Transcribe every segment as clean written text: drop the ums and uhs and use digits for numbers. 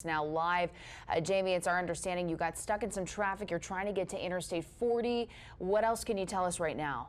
Now live, Jamie, it's our understanding you got stuck in some traffic. You're trying to get to Interstate 40. What else can you tell us right now?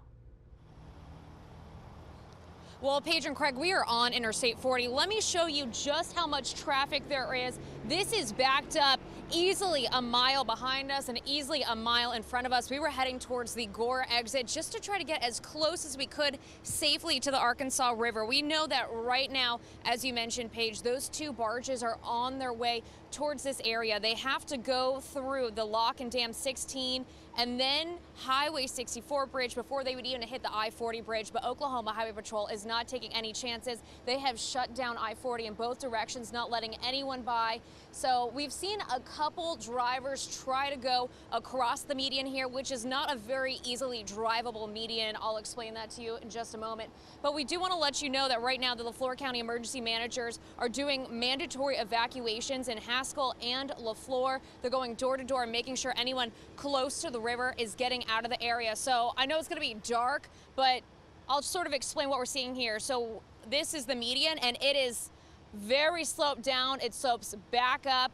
Well, Paige and Craig, we are on Interstate 40. Let me show you just how much traffic there is. This is backed up easily a mile behind us and easily a mile in front of us. We were heading towards the Gore exit just to try to get as close as we could safely to the Arkansas River. We know that right now, as you mentioned, Paige, those two barges are on their way towards this area. They have to go through the Lock and Dam 16 and then Highway 64 bridge before they would even hit the I-40 bridge. But Oklahoma Highway Patrol is not taking any chances. They have shut down I-40 in both directions, not letting anyone by. So we've seen a couple drivers try to go across the median here, which is not a very easily drivable median. I'll explain that to you in just a moment. But we do want to let you know that right now the LaFleur County emergency managers are doing mandatory evacuations in Haskell and LaFleur. They're going door to door and making sure anyone close to the river is getting out of the area. So I know it's going to be dark, but I'll sort of explain what we're seeing here. So this is the median and it is very sloped down. It slopes back up.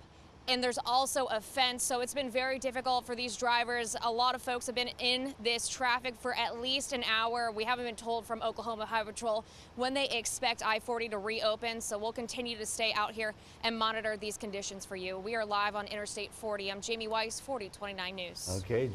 And there's also a fence, so it's been very difficult for these drivers. A lot of folks have been in this traffic for at least an hour. We haven't been told from Oklahoma Highway Patrol when they expect I-40 to reopen, so we'll continue to stay out here and monitor these conditions for you. We are live on Interstate 40. I'm Jamie Weiss, 4029 News. Okay.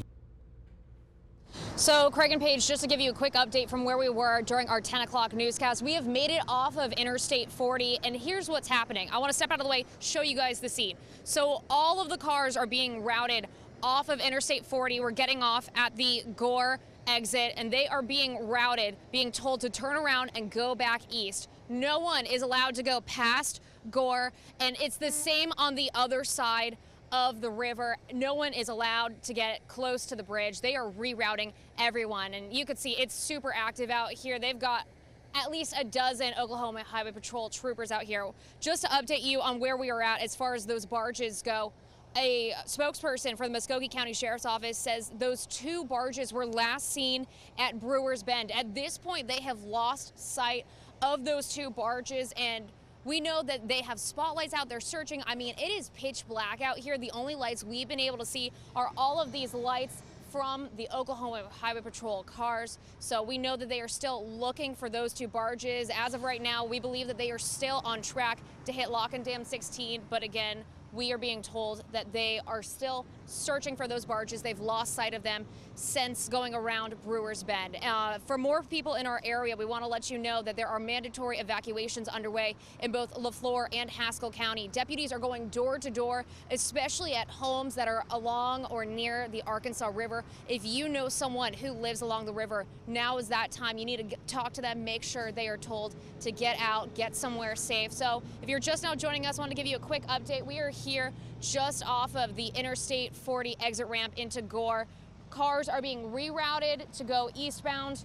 So, Craig and Paige, just to give you a quick update from where we were during our 10 o'clock newscast, we have made it off of Interstate 40, and here's what's happening. I want to step out of the way, show you guys the scene. So all of the cars are being routed off of Interstate 40. We're getting off at the Gore exit, and they are being routed, being told to turn around and go back east. No one is allowed to go past Gore, and it's the same on the other side of the river. No one is allowed to get close to the bridge. They are rerouting everyone, and you can see it's super active out here. They've got at least a dozen Oklahoma Highway Patrol troopers out here. Just to update you on where we are at as far as those barges go, a spokesperson for the Muskogee County Sheriff's Office says those two barges were last seen at Brewer's Bend. At this point, they have lost sight of those two barges, and we know that they have spotlights out there searching. I mean, it is pitch black out here. The only lights we've been able to see are all of these lights from the Oklahoma Highway Patrol cars. So we know that they are still looking for those two barges. As of right now, we believe that they are still on track to hit Lock and Dam 16. But again, we are being told that they are still searching for those barges. They've lost sight of them since going around Brewer's Bend. For more people in our area, we want to let you know that there are mandatory evacuations underway in both LaFleur and Haskell County. Deputies are going door to door, especially at homes that are along or near the Arkansas River. If you know someone who lives along the river, now is that time. You need to talk to them, make sure they are told to get out, get somewhere safe. So if you're just now joining us, I want to give you a quick update. We are here just off of the Interstate 40 exit ramp into Gore. Cars are being rerouted to go eastbound.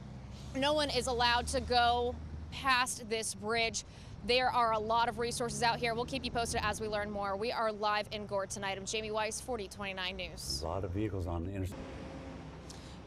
No one is allowed to go past this bridge. There are a lot of resources out here. We'll keep you posted as we learn more. We are live in Gore tonight. I'm Jamie Weiss, 4029 News. A lot of vehicles on the interstate.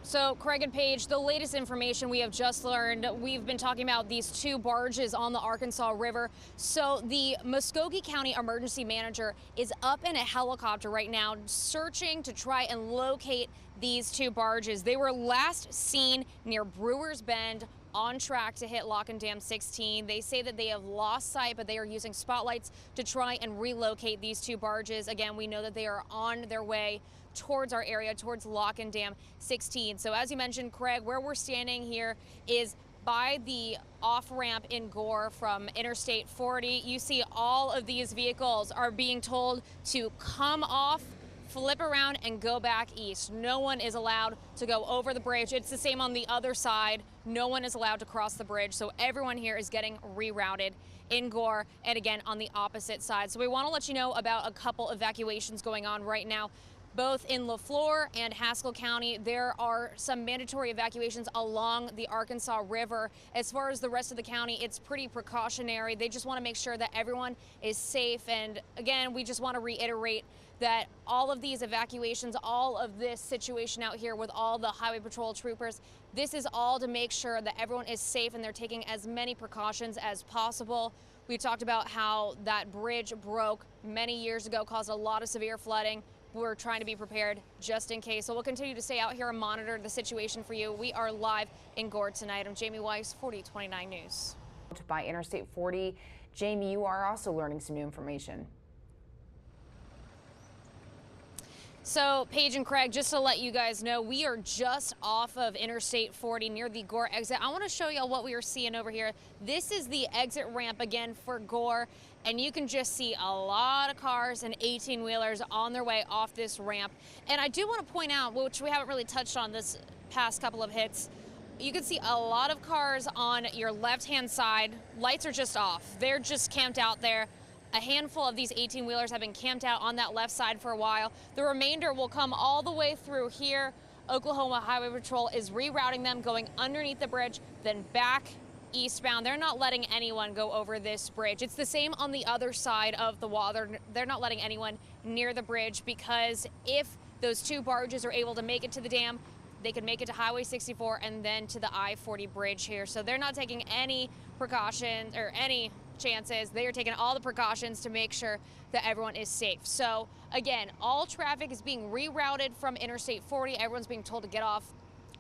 So, Craig and Paige, the latest information we have just learned, we've been talking about these two barges on the Arkansas River. So the Muskogee County emergency manager is up in a helicopter right now searching to try and locate these two barges. They were last seen near Brewer's Bend, on track to hit Lock and Dam 16. They say that they have lost sight, but they are using spotlights to try and relocate these two barges. Again, we know that they are on their way towards our area, towards Lock and Dam 16. So as you mentioned, Craig, where we're standing here is by the off-ramp in Gore from Interstate 40. You see all of these vehicles are being told to come off, flip around and go back east. No one is allowed to go over the bridge. It's the same on the other side. No one is allowed to cross the bridge. So everyone here is getting rerouted in Gore and again on the opposite side. So we want to let you know about a couple evacuations going on right now. Both in LaFleur and Haskell County, there are some mandatory evacuations along the Arkansas River. As far as the rest of the county, it's pretty precautionary. They just want to make sure that everyone is safe. And again, we just want to reiterate that all of these evacuations, all of this situation out here with all the Highway Patrol troopers, this is all to make sure that everyone is safe and they're taking as many precautions as possible. We talked about how that bridge broke many years ago, caused a lot of severe flooding. We're trying to be prepared just in case. So we'll continue to stay out here and monitor the situation for you. We are live in Gore tonight. I'm Jamie Weiss, 4029 News. By Interstate 40. Jamie, you are also learning some new information. So, Paige and Craig, just to let you guys know, we are just off of Interstate 40 near the Gore exit. I want to show y'all what we are seeing over here. This is the exit ramp again for Gore, and you can just see a lot of cars and 18-wheelers on their way off this ramp. And I do want to point out, which we haven't really touched on this past couple of hits, you can see a lot of cars on your left-hand side. Lights are just off. They're just camped out there. A handful of these 18-wheelers have been camped out on that left side for a while. The remainder will come all the way through here. Oklahoma Highway Patrol is rerouting them, going underneath the bridge, then back eastbound. They're not letting anyone go over this bridge. It's the same on the other side of the wall. They're not letting anyone near the bridge, because if those two barges are able to make it to the dam, they could make it to Highway 64 and then to the I-40 bridge here. So they're not taking any precautions or any chances. They are taking all the precautions to make sure that everyone is safe. So again, all traffic is being rerouted from Interstate 40. Everyone's being told to get off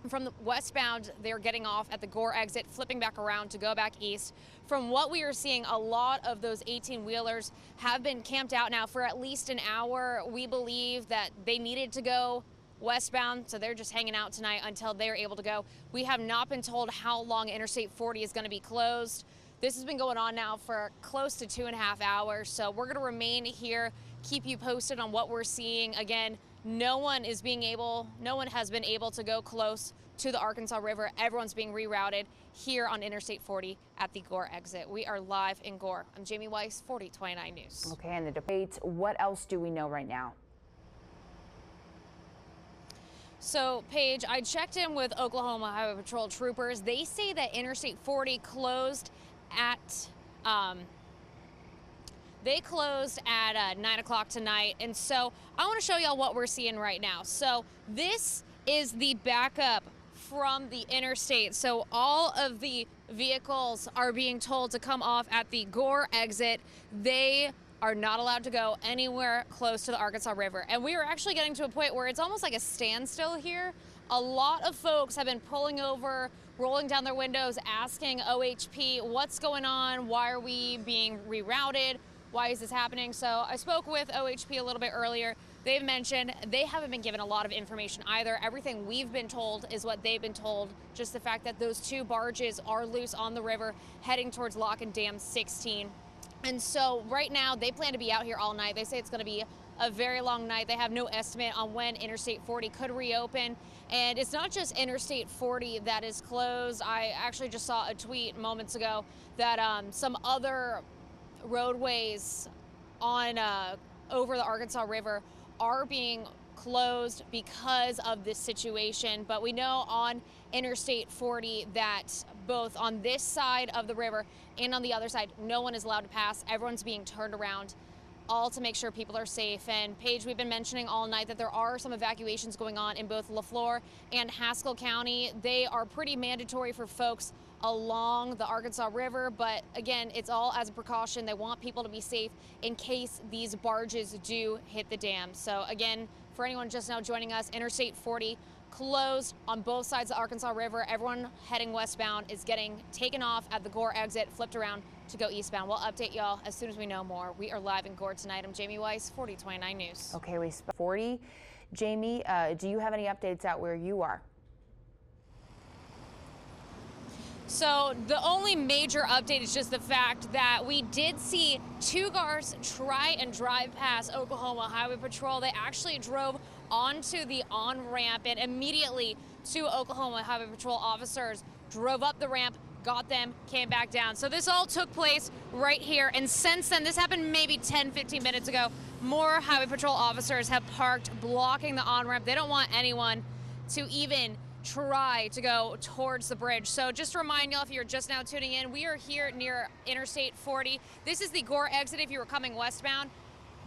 from the westbound. They're getting off at the Gore exit, flipping back around to go back east. From what we are seeing, a lot of those 18-wheelers have been camped out now for at least an hour. We believe that they needed to go westbound, so they're just hanging out tonight until they're able to go. We have not been told how long Interstate 40 is going to be closed. This has been going on now for close to 2.5 hours, so we're going to remain here, keep you posted on what we're seeing. Again, no one has been able to go close to the Arkansas River. Everyone's being rerouted here on Interstate 40 at the Gore exit. We are live in Gore. I'm Jamie Weiss, 4029 News. Okay, and the debate, what else do we know right now? So, Paige, I checked in with Oklahoma Highway Patrol troopers. They say that Interstate 40 closed at 9 o'clock tonight. And so I want to show y'all what we're seeing right now. So this is the backup from the interstate. So all of the vehicles are being told to come off at the Gore exit. They are not allowed to go anywhere close to the Arkansas River. And we are actually getting to a point where it's almost like a standstill here. A lot of folks have been pulling over, rolling down their windows, asking OHP, what's going on? Why are we being rerouted? Why is this happening? So I spoke with OHP a little bit earlier. They've mentioned they haven't been given a lot of information either. Everything we've been told is what they've been told. Just the fact that those two barges are loose on the river heading towards Lock and Dam 16. And so right now they plan to be out here all night. They say it's going to be a very long night. They have no estimate on when Interstate 40 could reopen. And it's not just Interstate 40 that is closed. I actually just saw a tweet moments ago that some other roadways on over the Arkansas River are being closed because of this situation. But we know on Interstate 40 that both on this side of the river and on the other side, no one is allowed to pass. Everyone's being turned around, all to make sure people are safe. And Paige, we've been mentioning all night that there are some evacuations going on in both LaFleur and Haskell County. They are pretty mandatory for folks along the Arkansas River, but again, it's all as a precaution. They want people to be safe in case these barges do hit the dam. So again, for anyone just now joining us, Interstate 40 closed on both sides of the Arkansas River. Everyone heading westbound is getting taken off at the Gore exit, flipped around to go eastbound. We'll update y'all as soon as we know more. We are live in Gore tonight. I'm Jamie Weiss, 4029 News. Okay, we spent 40. Jamie, do you have any updates out where you are? So the only major update is just the fact that we did see two cars try and drive past Oklahoma Highway Patrol. They actually drove onto the on-ramp, and immediately two Oklahoma Highway Patrol officers drove up the ramp, got them, came back down. So this all took place right here. And since then, this happened maybe 10-15 minutes ago, more Highway Patrol officers have parked blocking the on-ramp. They don't want anyone to even try to go towards the bridge. So just to remind y'all, if you're just now tuning in, we are here near Interstate 40. This is the Gore exit if you were coming westbound.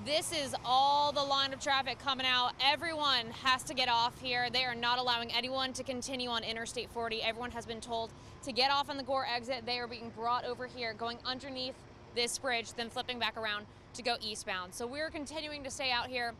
This is all the line of traffic coming out. Everyone has to get off here. They are not allowing anyone to continue on Interstate 40. Everyone has been told to get off on the Gore exit. They are being brought over here, going underneath this bridge, then flipping back around to go eastbound. So we're continuing to stay out here,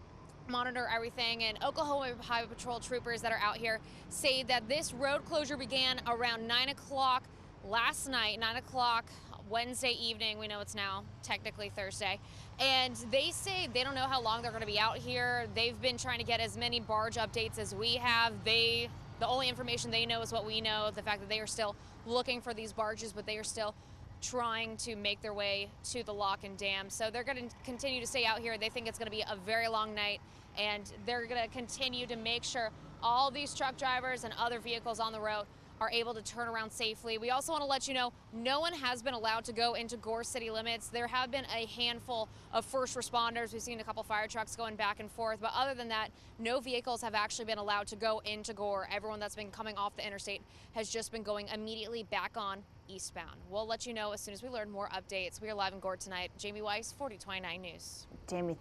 monitor everything, and Oklahoma Highway Patrol troopers that are out here say that this road closure began around 9 o'clock last night, 9 o'clock Wednesday evening. We know it's now technically Thursday. And they say they don't know how long they're going to be out here. They've been trying to get as many barge updates as we have. The only information they know is what we know, the fact that they are still looking for these barges, but they are still trying to make their way to the lock and dam. So they're going to continue to stay out here. They think it's going to be a very long night, and they're going to continue to make sure all these truck drivers and other vehicles on the road are able to turn around safely. We also want to let you know, no one has been allowed to go into Gore city limits. There have been a handful of first responders. We've seen a couple fire trucks going back and forth, but other than that, no vehicles have actually been allowed to go into Gore. Everyone that's been coming off the interstate has just been going immediately back on eastbound. We'll let you know as soon as we learn more updates. We are live in Gore tonight. Jamie Weiss, 4029 News. Jamie,